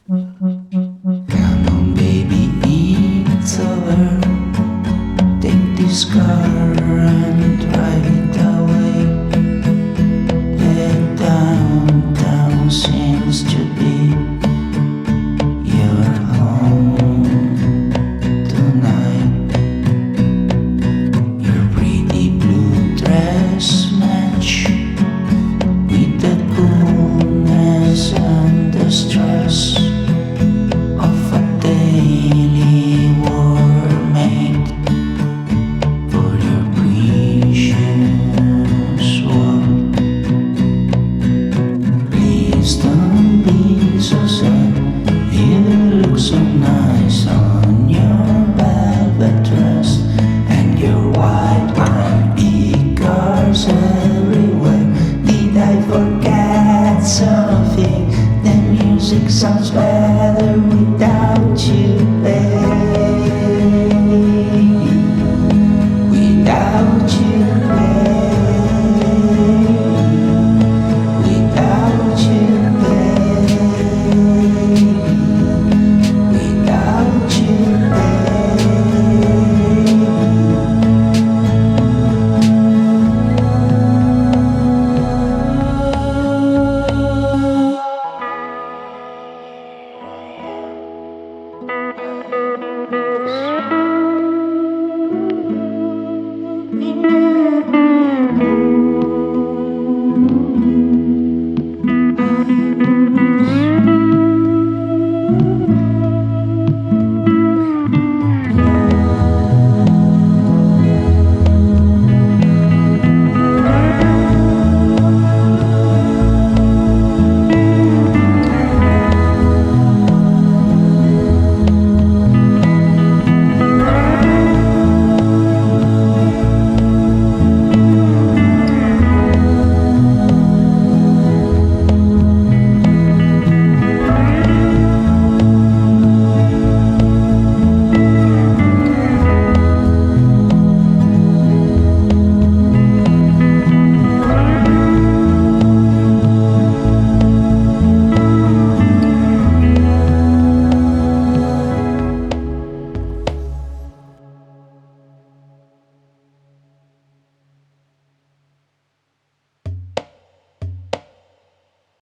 Come on, baby, it's over. Take this car and drive it away. The downtown seems to be your home tonight. Your pretty blue dress match with the coolness and the stress of a daily war made for your precious one. Please don't be so sad. You look so nice on your velvet dress and your white wine. E-cars everywhere. Did I forget something? The music sounds better without you.